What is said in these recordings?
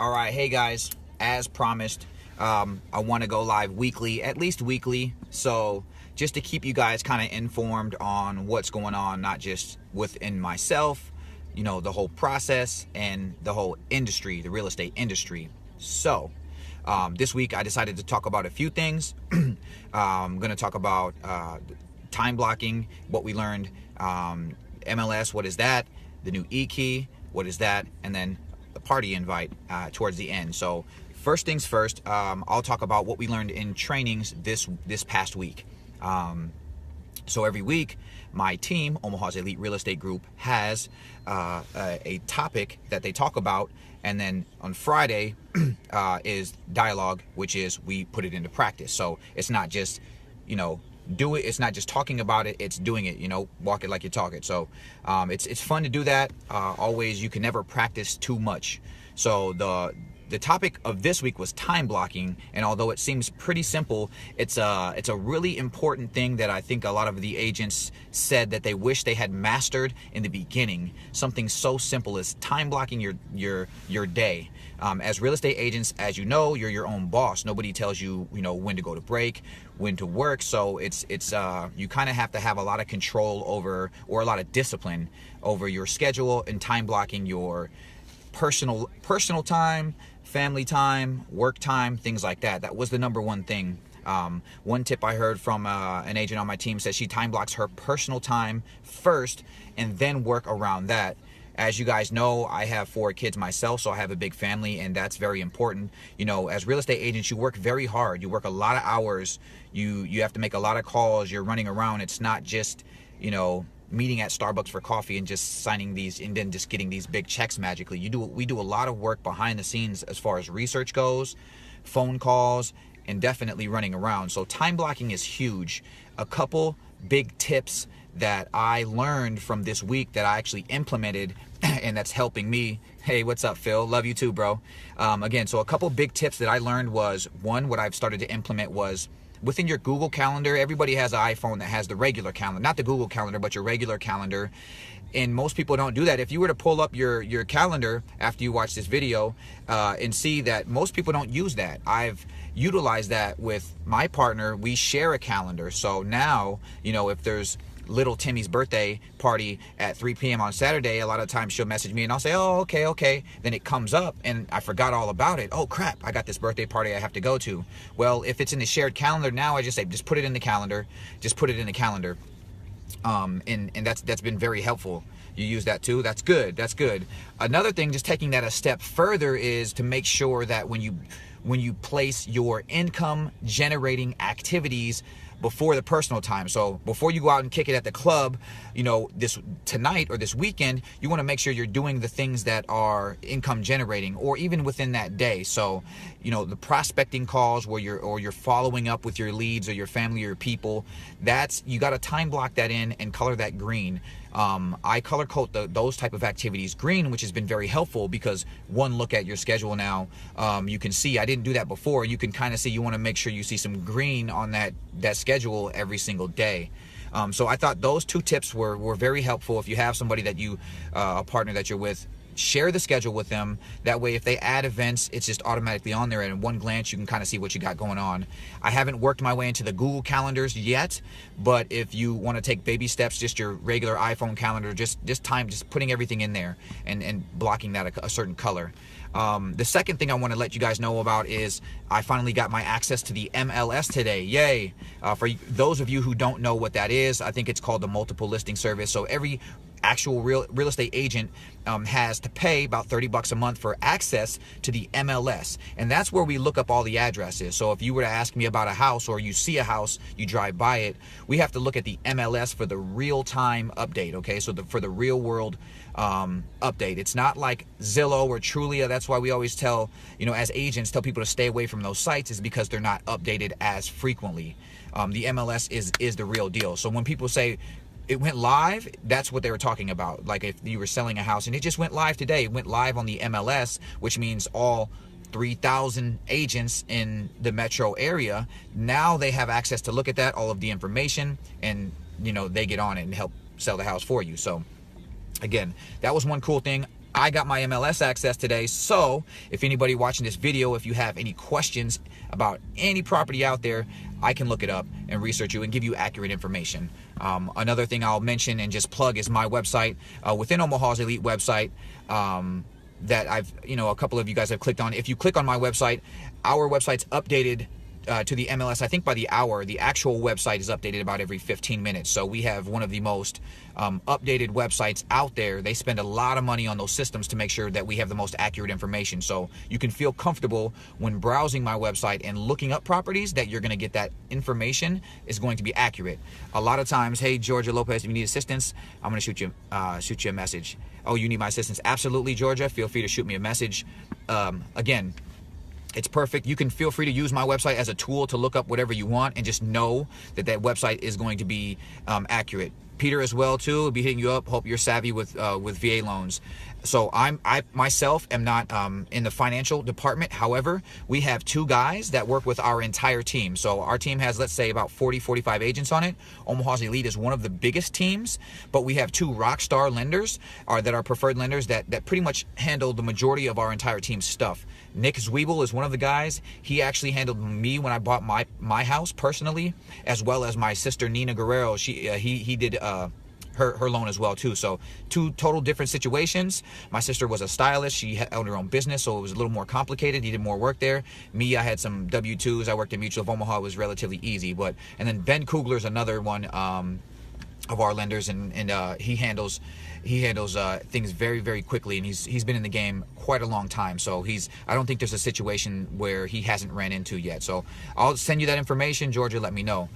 All right, hey guys, as promised, I want to go live weekly, at least weekly, so just to keep you guys kind of informed on what's going on, not just within myself, the whole process and the whole industry, the real estate industry. So this week I decided to talk about a few things. I'm going to talk about time blocking, what we learned, MLS, what is that, the new Ekey, what is that, and then the party invite towards the end. So first things first, I'll talk about what we learned in trainings this past week. So every week, my team, Omaha's Elite Real Estate Group, has a topic that they talk about, and then on Friday is dialogue, which is we put it into practice. So it's not just, do it. It's not just talking about it, it's doing it, walk it like you talk it. So it's fun to do that. Always, you can never practice too much. So the topic of this week was time blocking, and although it seems pretty simple, it's a really important thing that I think a lot of the agents said that they wish they had mastered in the beginning. Something so simple as time blocking your day. As real estate agents, as you know, you're your own boss. Nobody tells you, when to go to break, when to work. So it's you kind of have to have a lot of control over, or a lot of discipline over your schedule and time blocking your personal time, family time, work time, things like that. That was the number one thing. One tip I heard from an agent on my team says she time blocks her personal time first and then work around that. As you guys know, I have 4 kids myself, so I have a big family, and that's very important. As real estate agents, you work very hard. You work a lot of hours. You have to make a lot of calls. You're running around. It's not just, meeting at Starbucks for coffee and just signing these and then just getting these big checks magically. We do a lot of work behind the scenes as far as research goes, phone calls, and definitely running around. So time blocking is huge. A couple big tips that I learned from this week that I actually implemented and that's helping me. Hey, what's up, Phil? Love you too, bro. Again, so a couple big tips that I learned was, one, what I've started to implement was within your Google Calendar. Everybody has an iPhone that has the regular calendar, not the Google Calendar, but your regular calendar. And most people don't do that. If you were to pull up your calendar after you watch this video and see that most people don't use that. I've utilized that with my partner. We share a calendar. So now, if there's little Timmy's birthday party at 3 p.m. on Saturday, a lot of times she'll message me and I'll say, oh, okay. Then it comes up and I forgot all about it. Oh crap, I got this birthday party I have to go to. Well, if it's in the shared calendar now, I just say, just put it in the calendar. Just put it in the calendar. And that's been very helpful. You use that too? That's good. Another thing, just taking that a step further, is to make sure that when you place your income generating activities before the personal time. So before you go out and kick it at the club, this tonight or this weekend, you want to make sure you're doing the things that are income generating, or even within that day. So, the prospecting calls where you're following up with your leads or your family or your people, you got to time block that in and color that green. I color code those type of activities green, which has been very helpful because one look at your schedule now, you can see, I didn't do that before. You can kind of see, you want to make sure you see some green on that schedule every single day. So I thought those 2 tips were very helpful. If you have somebody that a partner that you're with, share the schedule with them. That way, if they add events, it's just automatically on there, and in one glance you can kind of see what you got going on. I haven't worked my way into the Google calendars yet, but if you want to take baby steps, just your regular iPhone calendar, just putting everything in there and blocking that a certain color. The second thing I want to let you guys know about is I finally got my access to the MLS today. Yay! For those of you who don't know what that is, I think it's called the multiple listing service. So every actual real estate agent has to pay about $30 a month for access to the MLS, and that's where we look up all the addresses. So if you were to ask me about a house, or you see a house, you drive by it, we have to look at the MLS for the real-time update. Okay, so for the real world update. It's not like Zillow or Trulia. That's why we always tell agents, tell people to stay away from those sites, is because they're not updated as frequently. The MLS is the real deal. So when people say it went live, that's what they were talking about. Like if you were selling a house and it just went live today, it went live on the MLS, which means all 3,000 agents in the metro area, now they have access to look at that, all of the information, and they get on it and help sell the house for you. So again, that was one cool thing. I got my MLS access today, so if anybody watching this video, if you have any questions about any property out there, I can look it up and research you and give you accurate information. Another thing I'll mention and just plug is my website within Omaha's Elite website that a couple of you guys have clicked on. If you click on my website, our website's updated to the MLS, I think by the hour. The actual website is updated about every 15 minutes. So we have one of the most updated websites out there. They spend a lot of money on those systems to make sure that we have the most accurate information. So you can feel comfortable when browsing my website and looking up properties that you're going to get that information is going to be accurate. A lot of times, hey, Georgia Lopez, if you need assistance, I'm going to shoot you a message. Oh, you need my assistance? Absolutely, Georgia. Feel free to shoot me a message. Again, it's perfect. You can feel free to use my website as a tool to look up whatever you want and just know that that website is going to be accurate. Peter as well too will be hitting you up. Hope you're savvy with VA loans. So I myself am not in the financial department. However, we have two guys that work with our entire team. So our team has, let's say, about 40-45 agents on it. Omaha's Elite is one of the biggest teams, but we have two rock star lenders that are preferred lenders that pretty much handle the majority of our entire team's stuff. Nick Zwiebel is one of the guys. He actually handled me when I bought my house personally, as well as my sister Nina Guerrero. He did her loan as well too. So two total different situations. My sister was a stylist. She owned her own business, so it was a little more complicated. He did more work there. Me, I had some W-2s. I worked at Mutual of Omaha. It was relatively easy. And then Ben Kugler is another one of our lenders, and he handles things very, very quickly, and he's been in the game quite a long time. So I don't think there's a situation where he hasn't ran into yet. So I'll send you that information, Georgia. Let me know.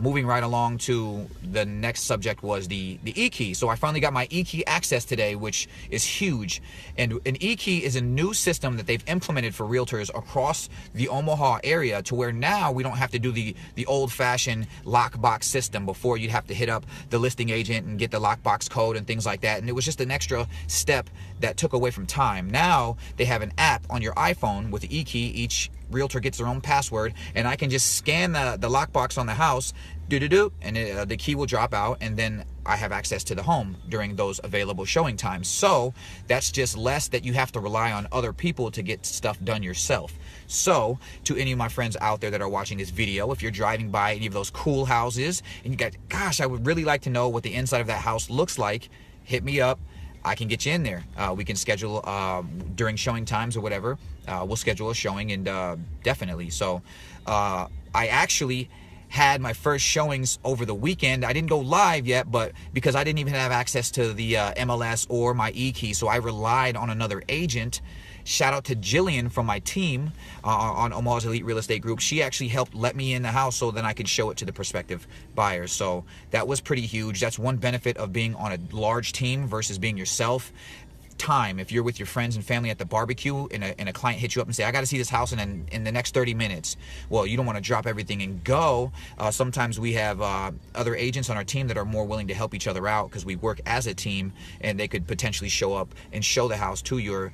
Moving right along to the next subject was the Ekey. So I finally got my Ekey access today, which is huge. And an Ekey is a new system that they've implemented for realtors across the Omaha area, to where now we don't have to do the old-fashioned lockbox system. Before, you'd have to hit up the listing agent and get the lockbox code and things like that, and it was just an extra step that took away from time. Now they have an app on your iPhone with the Ekey. Each realtor gets their own password, and I can just scan the lockbox on the house, and the key will drop out, and then I have access to the home during those available showing times. So that's just less that you have to rely on other people to get stuff done yourself. So to any of my friends out there that are watching this video, if you're driving by any of those cool houses and you got, gosh, I would really like to know what the inside of that house looks like, hit me up. I can get you in there. We can schedule during showing times or whatever. We'll schedule a showing, and definitely. So I actually had my first showings over the weekend. I didn't go live yet, but because I didn't even have access to the MLS or my Ekey, so I relied on another agent. Shout out to Jillian from my team on Omaha's Elite Real Estate Group. She actually helped let me in the house so then I could show it to the prospective buyers. So that was pretty huge. That's one benefit of being on a large team versus being yourself. Time. If you're with your friends and family at the barbecue and a client hits you up and say, I got to see this house in the next 30 minutes. Well, you don't want to drop everything and go. Sometimes we have other agents on our team that are more willing to help each other out because we work as a team, and they could potentially show up and show the house to your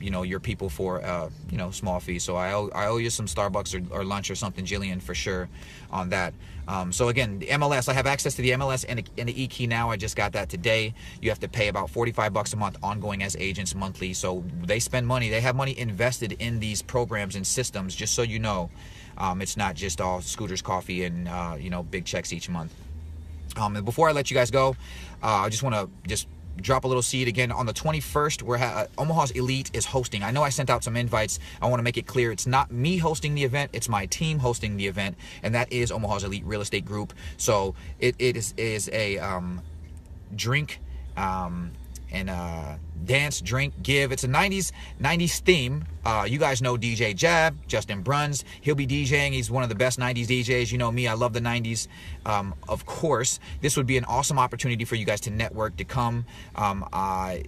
your people for small fees. So I owe you some Starbucks or lunch or something, Jillian, for sure on that. So again, the MLS, I have access to the MLS and the Ekey now. I just got that today. You have to pay about $45 a month ongoing as agents monthly. So they spend money. They have money invested in these programs and systems, just so you know. It's not just all Scooters Coffee and big checks each month. And before I let you guys go, I just want to drop a little seed again. On the 21st, where Omaha's Elite is hosting. I know I sent out some invites. I want to make it clear it's not me hosting the event, it's my team hosting the event, and that is Omaha's Elite Real Estate Group. So it is a drink and dance, drink, give. It's a 90s theme. You guys know DJ Jab, Justin Bruns. He'll be DJing. He's one of the best 90s DJs. You know me, I love the 90s. Of course, this would be an awesome opportunity for you guys to network, to come. I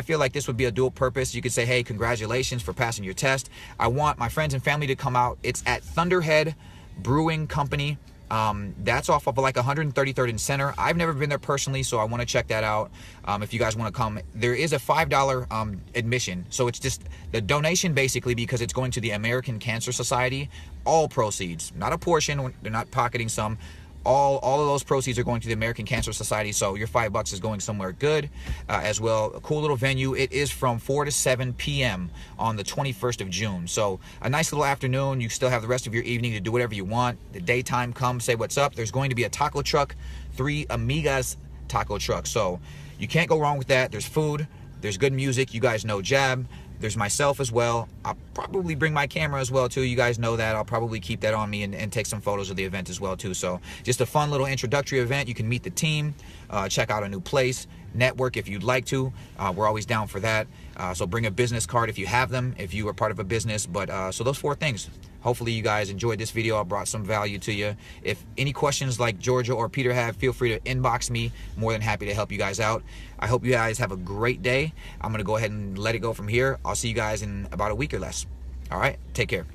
feel like this would be a dual purpose. You could say, hey, congratulations for passing your test. I want my friends and family to come out. It's at Thunderhead Brewing Company. That's off of like 133rd and Center. I've never been there personally, so I want to check that out. If you guys want to come, there is a $5 admission. So it's just the donation, basically, because it's going to the American Cancer Society. All proceeds, not a portion. They're not pocketing some. all of those proceeds are going to the American Cancer Society, so your $5 is going somewhere good as well. A cool little venue. It is from 4 to 7 p.m. on the 21st of June. So a nice little afternoon. You still have the rest of your evening to do whatever you want. The daytime, come say what's up. There's going to be a taco truck, 3 Amigas taco trucks. So you can't go wrong with that. There's food. There's good music. You guys know Jab. There's myself as well. I'll probably bring my camera as well too. You guys know that. I'll probably keep that on me and take some photos of the event as well too. So just a fun little introductory event. You can meet the team, check out a new place, network if you'd like to. We're always down for that. So bring a business card if you have them, if you are part of a business. But so those 4 things. Hopefully you guys enjoyed this video. I brought some value to you. If any questions like Georgia or Peter have, feel free to inbox me. More than happy to help you guys out. I hope you guys have a great day. I'm going to go ahead and let it go from here. I'll see you guys in about a week or less. All right, take care.